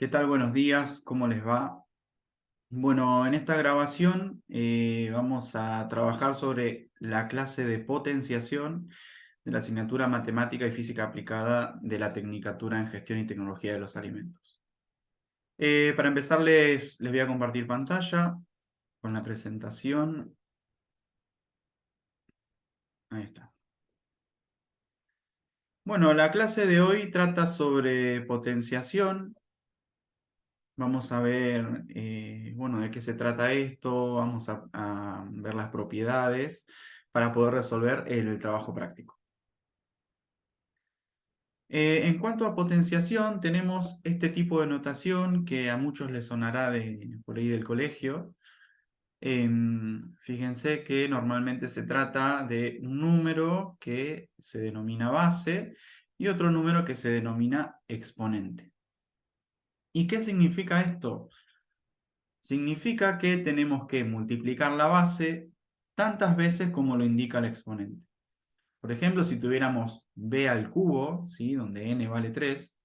¿Qué tal? Buenos días, ¿cómo les va? Bueno, en esta grabación vamos a trabajar sobre la clase de potenciación de la asignatura Matemática y Física Aplicada de la Tecnicatura en Gestión y Tecnología de los Alimentos. Para empezar les voy a compartir pantalla con la presentación. Ahí está. Bueno, la clase de hoy trata sobre potenciación. Vamos a ver, bueno, de qué se trata esto, vamos a ver las propiedades para poder resolver el trabajo práctico. En cuanto a potenciación, tenemos este tipo de notación que a muchos les sonará por ahí del colegio. Fíjense que normalmente se trata de un número que se denomina base y otro número que se denomina exponente. ¿Y qué significa esto? Significa que tenemos que multiplicar la base tantas veces como lo indica el exponente. Por ejemplo, si tuviéramos b al cubo, ¿sí? Donde n vale 3,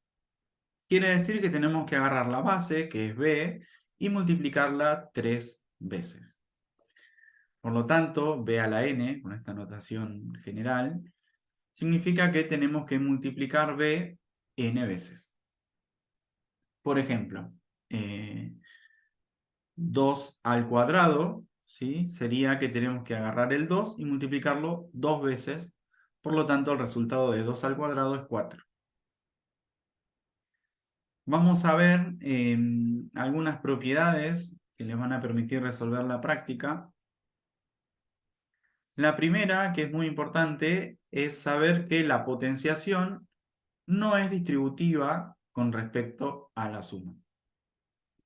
quiere decir que tenemos que agarrar la base, que es b, y multiplicarla 3 veces. Por lo tanto, b a la n, con esta notación general, significa que tenemos que multiplicar b n veces. Por ejemplo, 2 al cuadrado, ¿sí? Sería que tenemos que agarrar el 2 y multiplicarlo 2 veces. Por lo tanto, el resultado de 2 al cuadrado es 4. Vamos a ver algunas propiedades que les van a permitir resolver la práctica. La primera, que es muy importante, es saber que la potenciación no es distributiva con respecto a la suma.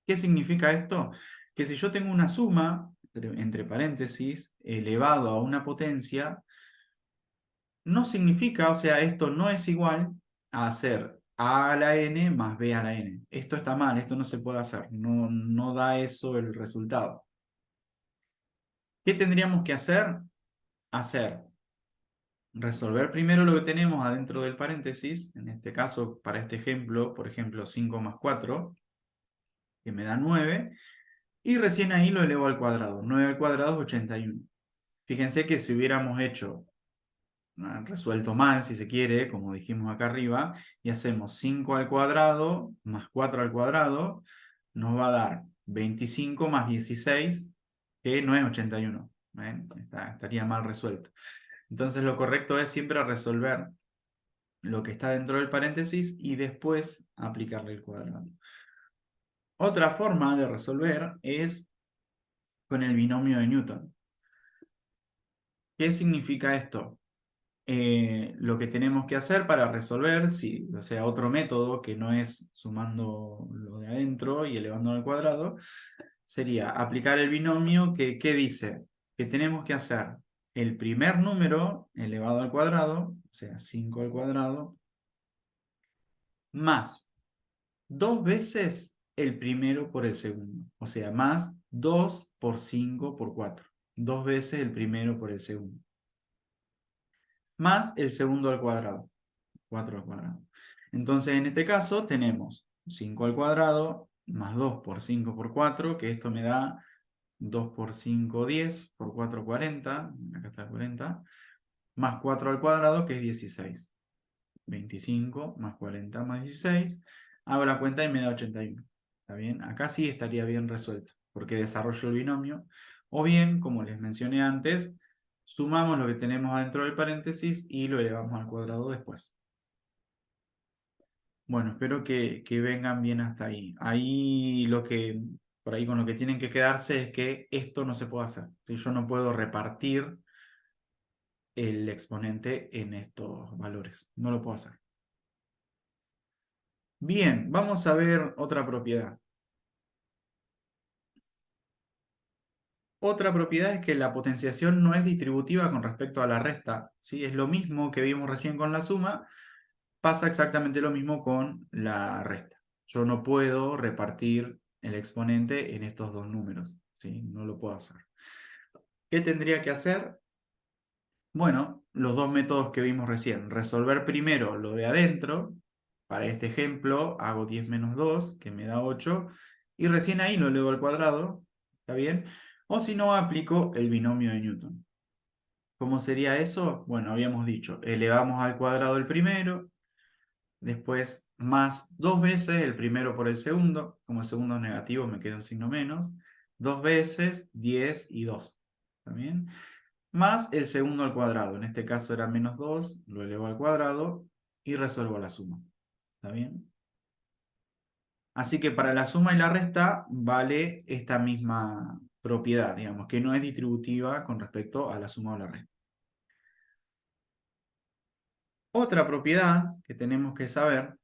¿Qué significa esto? Que si yo tengo una suma, entre paréntesis, elevado a una potencia, no significa, o sea, esto no es igual a hacer a la n más b a la n. Esto está mal, esto no se puede hacer, no da eso el resultado. ¿Qué tendríamos que hacer? Resolver primero lo que tenemos adentro del paréntesis, en este caso, para este ejemplo, por ejemplo, 5 más 4, que me da 9, y recién ahí lo elevo al cuadrado. 9 al cuadrado es 81. Fíjense que si hubiéramos hecho resuelto mal, si se quiere, como dijimos acá arriba, y hacemos 5 al cuadrado más 4 al cuadrado, nos va a dar 25 más 16, que no es 81. ¿Ven? Estaría mal resuelto. Entonces lo correcto es siempre resolver lo que está dentro del paréntesis y después aplicarle el cuadrado. Otra forma de resolver es con el binomio de Newton. ¿Qué significa esto? Lo que tenemos que hacer para resolver, o sea, otro método que no es sumando lo de adentro y elevándolo al cuadrado, sería aplicar el binomio ¿qué dice? Que tenemos que hacer el primer número elevado al cuadrado, o sea, 5 al cuadrado, más 2 veces el primero por el segundo, o sea, más 2 por 5 por 4. 2 veces el primero por el segundo. Más el segundo al cuadrado. 4 al cuadrado. Entonces, en este caso, tenemos 5 al cuadrado, más 2 por 5 por 4, que esto me da 2 por 5, 10, por 4, 40, acá está 40, más 4 al cuadrado, que es 16. 25 más 40 más 16, hago la cuenta y me da 81. ¿Está bien? Acá sí estaría bien resuelto, porque desarrollo el binomio. O bien, como les mencioné antes, sumamos lo que tenemos adentro del paréntesis y lo elevamos al cuadrado después. Bueno, espero que vengan bien hasta ahí. Ahí por ahí con lo que tienen que quedarse es que esto no se puede hacer. Si yo no puedo repartir el exponente en estos valores. No lo puedo hacer. Bien, vamos a ver otra propiedad. Otra propiedad es que la potenciación no es distributiva con respecto a la resta, ¿sí? Es lo mismo que vimos recién con la suma, pasa exactamente lo mismo con la resta. Yo no puedo repartir el exponente en estos dos números, ¿sí? No lo puedo hacer. ¿Qué tendría que hacer? Bueno, los dos métodos que vimos recién. Resolver primero lo de adentro, para este ejemplo hago 10 menos 2, que me da 8, y recién ahí lo elevo al cuadrado, ¿está bien? O si no, aplico el binomio de Newton. ¿Cómo sería eso? Bueno, habíamos dicho, elevamos al cuadrado el primero, después más 2 veces el primero por el segundo, como el segundo es negativo me queda un signo menos, 2 veces 10 y 2, ¿está bien? Más el segundo al cuadrado, en este caso era menos 2, lo elevo al cuadrado y resuelvo la suma, ¿está bien? Así que para la suma y la resta vale esta misma propiedad, digamos, que no es distributiva con respecto a la suma o la resta. Otra propiedad que tenemos que saber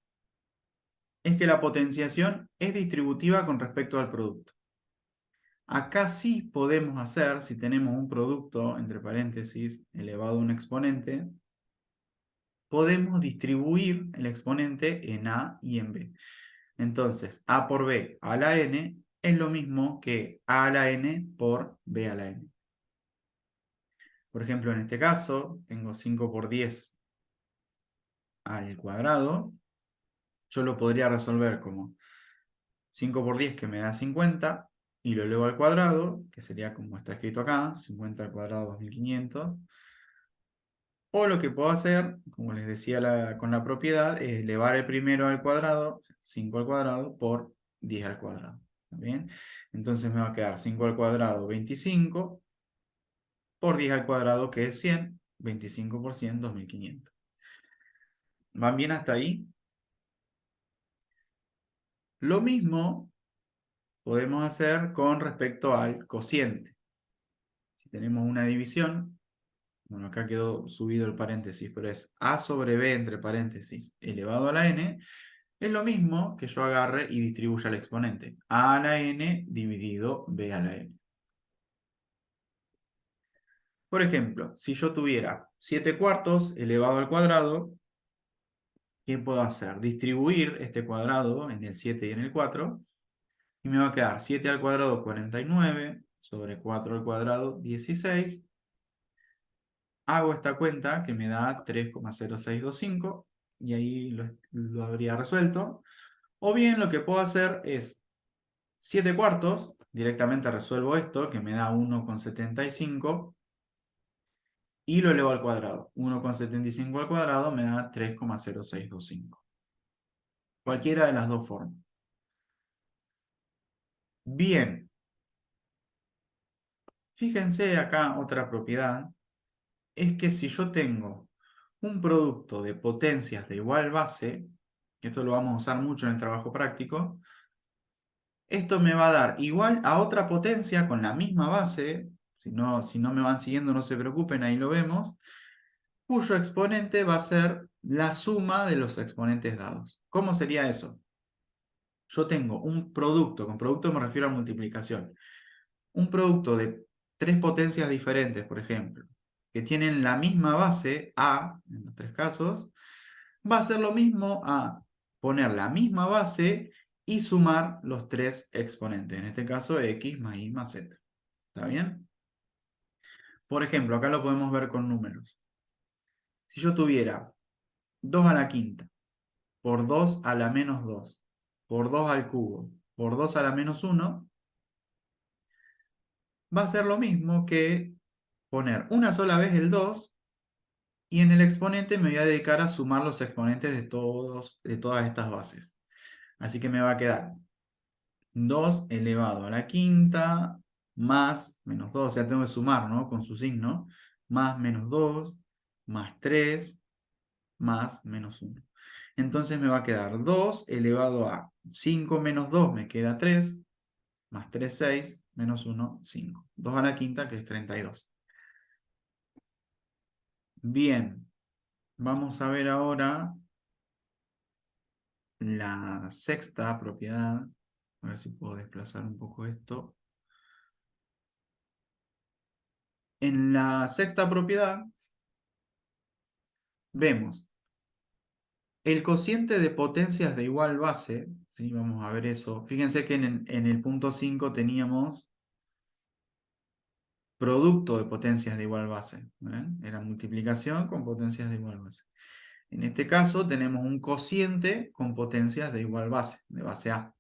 es que la potenciación es distributiva con respecto al producto. Acá sí podemos hacer, si tenemos un producto, entre paréntesis, elevado a un exponente, podemos distribuir el exponente en A y en B. Entonces, A por B a la n es lo mismo que A a la n por B a la n. Por ejemplo, en este caso, tengo 5 por 10 al cuadrado. Yo lo podría resolver como 5 por 10 que me da 50 y lo elevo al cuadrado, que sería como está escrito acá, 50 al cuadrado 2500. O lo que puedo hacer, como les decía con la propiedad, es elevar el primero al cuadrado, 5 al cuadrado, por 10 al cuadrado. ¿Está bien? Entonces me va a quedar 5 al cuadrado, 25, por 10 al cuadrado, que es 100, 25 por 100, 2500. ¿Van bien hasta ahí? Lo mismo podemos hacer con respecto al cociente. Si tenemos una división, bueno, acá quedó subido el paréntesis, pero es a sobre b entre paréntesis elevado a la n, es lo mismo que yo agarre y distribuya el exponente. A a la n dividido b a la n. Por ejemplo, si yo tuviera 7 cuartos elevado al cuadrado, ¿qué puedo hacer? Distribuir este cuadrado en el 7 y en el 4, y me va a quedar 7 al cuadrado 49, sobre 4 al cuadrado 16. Hago esta cuenta que me da 3,0625 y ahí lo habría resuelto. O bien lo que puedo hacer es 7 cuartos, directamente resuelvo esto que me da 1,75 y lo elevo al cuadrado. 1,75 al cuadrado me da 3,0625. Cualquiera de las dos formas. Bien, fíjense acá otra propiedad, es que si yo tengo un producto de potencias de igual base, esto lo vamos a usar mucho en el trabajo práctico, esto me va a dar igual a otra potencia con la misma base, si no me van siguiendo no se preocupen, ahí lo vemos, cuyo exponente va a ser la suma de los exponentes dados. ¿Cómo sería eso? Yo tengo un producto, con producto me refiero a multiplicación, un producto de tres potencias diferentes, por ejemplo, que tienen la misma base, A, en los tres casos, va a ser lo mismo a poner la misma base y sumar los tres exponentes, en este caso x más y más z. ¿Está bien? Por ejemplo, acá lo podemos ver con números. Si yo tuviera 2 a la quinta, por 2 a la menos 2, por 2 al cubo, por 2 a la menos 1, va a ser lo mismo que poner una sola vez el 2 y en el exponente me voy a dedicar a sumar los exponentes de todas estas bases. Así que me va a quedar 2 elevado a la quinta más menos 2, o sea, tengo que sumar, ¿no? Con su signo, más menos 2, más 3, más menos 1. Entonces me va a quedar 2 elevado a 5 menos 2 me queda 3, más 3, 6, menos 1, 5. 2 a la quinta, que es 32. Bien, vamos a ver ahora la sexta propiedad. A ver si puedo desplazar un poco esto. En la sexta propiedad vemos el cociente de potencias de igual base. ¿Sí? Vamos a ver eso. Fíjense que en el punto 5 teníamos producto de potencias de igual base. ¿Ven? Era multiplicación con potencias de igual base. En este caso tenemos un cociente con potencias de igual base, de base A.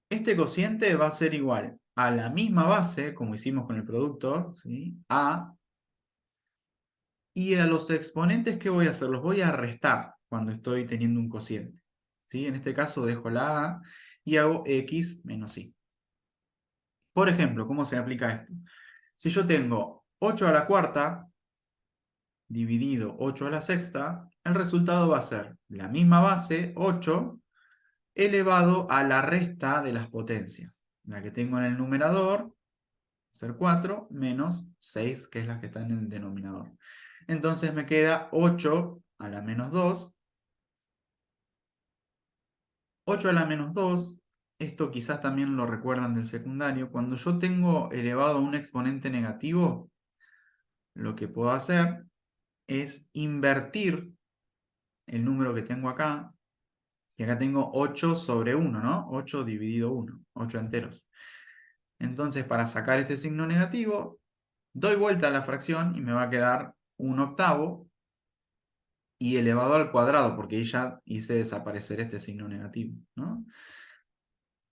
Este cociente va a ser igual a la misma base, como hicimos con el producto, ¿sí? A, y a los exponentes, ¿qué voy a hacer? Los voy a restar cuando estoy teniendo un cociente, ¿sí? En este caso dejo la A y hago X menos Y. Por ejemplo, ¿cómo se aplica esto? Si yo tengo 8 a la cuarta dividido 8 a la sexta, el resultado va a ser la misma base, 8, elevado a la resta de las potencias. La que tengo en el numerador va a ser 4 menos 6, que es la que está en el denominador. Entonces me queda 8 a la menos 2. 8 a la menos 2, esto quizás también lo recuerdan del secundario. Cuando yo tengo elevado a un exponente negativo, lo que puedo hacer es invertir el número que tengo acá, que acá tengo 8 sobre 1, ¿no? 8 dividido 1, 8 enteros. Entonces, para sacar este signo negativo, doy vuelta a la fracción y me va a quedar 1/8 y elevado al cuadrado, porque ahí ya hice desaparecer este signo negativo, ¿no?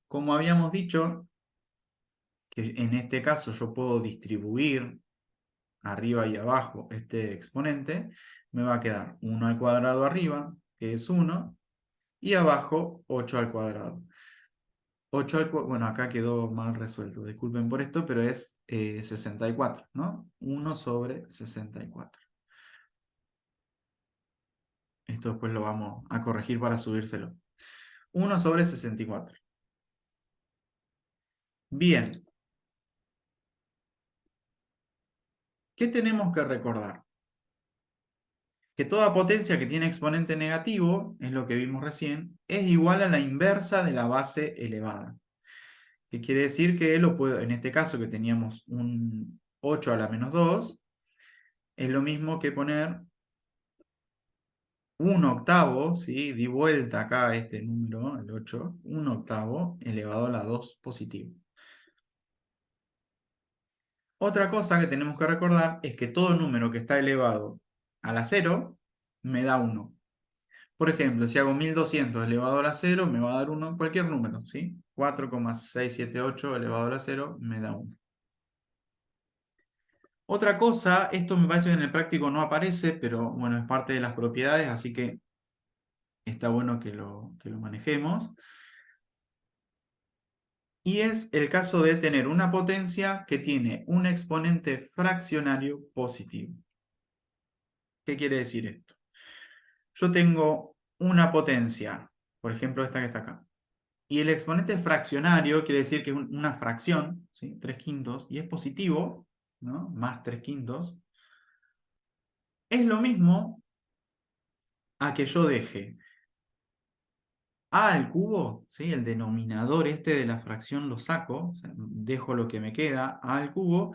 Como habíamos dicho, que en este caso yo puedo distribuir arriba y abajo este exponente, me va a quedar 1 al cuadrado arriba, que es 1, y abajo 8 al cuadrado. 8 al cuadrado, bueno, acá quedó mal resuelto, disculpen por esto, pero es 64, ¿no? 1 sobre 64. Esto después lo vamos a corregir para subírselo. 1 sobre 64. Bien, ¿qué tenemos que recordar? Que toda potencia que tiene exponente negativo, es lo que vimos recién, es igual a la inversa de la base elevada. ¿Qué quiere decir? Que lo puedo, en este caso que teníamos un 8 a la menos 2, es lo mismo que poner 1/8, ¿sí? Di vuelta acá a este número, el 8, 1/8 elevado a la 2 positivo. Otra cosa que tenemos que recordar es que todo número que está elevado a la 0 me da 1. Por ejemplo, si hago 1200 elevado a la 0, me va a dar 1 cualquier número, ¿sí? 4,678 elevado a la 0 me da 1. Otra cosa, esto me parece que en el práctico no aparece, pero bueno, es parte de las propiedades, así que está bueno que lo manejemos. Y es el caso de tener una potencia que tiene un exponente fraccionario positivo. ¿Qué quiere decir esto? Yo tengo una potencia, por ejemplo esta que está acá, y el exponente fraccionario quiere decir que es una fracción, ¿sí? 3/5, y es positivo, ¿no? Más 3/5. Es lo mismo a que yo deje a al cubo, ¿sí? El denominador este de la fracción lo saco, o sea, dejo lo que me queda, a al cubo,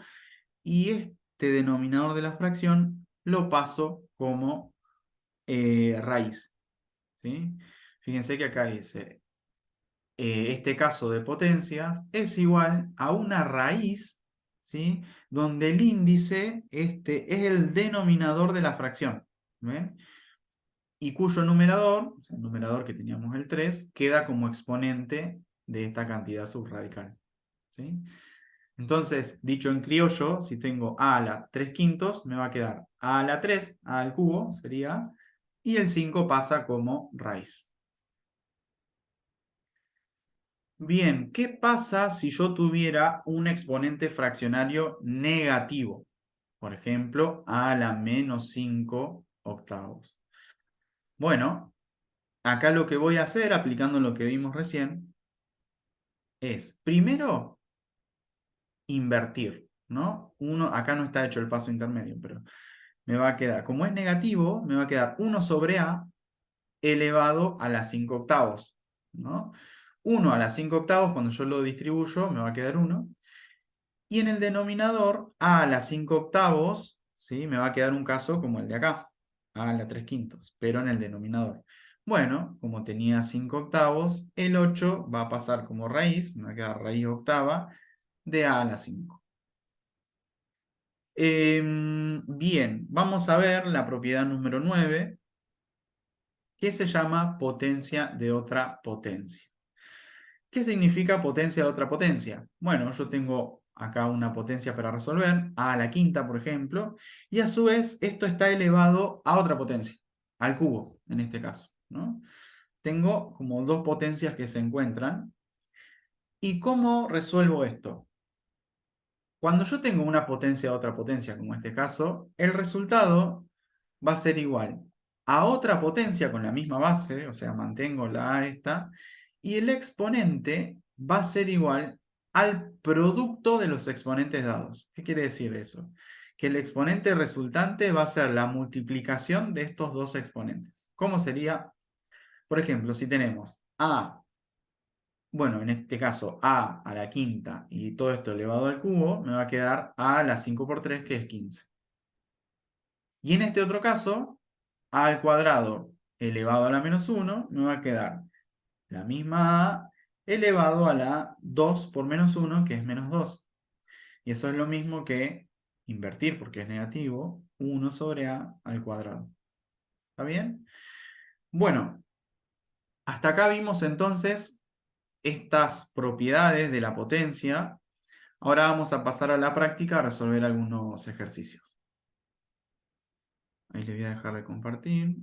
y este denominador de la fracción lo paso como raíz, ¿sí? Fíjense que acá dice, este caso de potencias es igual a una raíz, ¿sí? Donde el índice este, es el denominador de la fracción, ¿ven? Y cuyo numerador, o sea, el numerador que teníamos el 3, queda como exponente de esta cantidad subradical, ¿sí? Entonces, dicho en criollo, si tengo a la 3/5, me va a quedar a la 3, a al cubo sería, y el 5 pasa como raíz. Bien, ¿qué pasa si yo tuviera un exponente fraccionario negativo? Por ejemplo, a la menos 5/8. Bueno, acá lo que voy a hacer, aplicando lo que vimos recién, es primero invertir, ¿no? Acá no está hecho el paso intermedio, pero me va a quedar, como es negativo, me va a quedar 1 sobre a elevado a la 5/8, ¿no? 1 a la 5/8, cuando yo lo distribuyo, me va a quedar 1. Y en el denominador, a la 5/8, ¿sí? Me va a quedar un caso como el de acá, a la 3/5, pero en el denominador. Bueno, como tenía 5/8, el 8 va a pasar como raíz, me va a quedar raíz octava de a la 5. Bien, vamos a ver la propiedad número 9, que se llama potencia de otra potencia. ¿Qué significa potencia de otra potencia? Bueno, yo tengo acá una potencia para resolver, a la quinta, por ejemplo, y a su vez esto está elevado a otra potencia, al cubo, en este caso, ¿no? Tengo como dos potencias que se encuentran. ¿Y cómo resuelvo esto? Cuando yo tengo una potencia de otra potencia, como en este caso, el resultado va a ser igual a otra potencia con la misma base, o sea, mantengo la a esta, y el exponente va a ser igual al producto de los exponentes dados. ¿Qué quiere decir eso? Que el exponente resultante va a ser la multiplicación de estos dos exponentes. ¿Cómo sería? Por ejemplo, si tenemos a, bueno, en este caso a la quinta y todo esto elevado al cubo, me va a quedar a la 5 por 3, que es 15. Y en este otro caso, a al cuadrado elevado a la menos 1, me va a quedar la misma a elevado a la 2 por menos 1, que es menos 2. Y eso es lo mismo que invertir, porque es negativo, 1 sobre a al cuadrado. ¿Está bien? Bueno, hasta acá vimos entonces estas propiedades de la potencia. Ahora vamos a pasar a la práctica a resolver algunos ejercicios. Ahí les voy a dejar de compartir.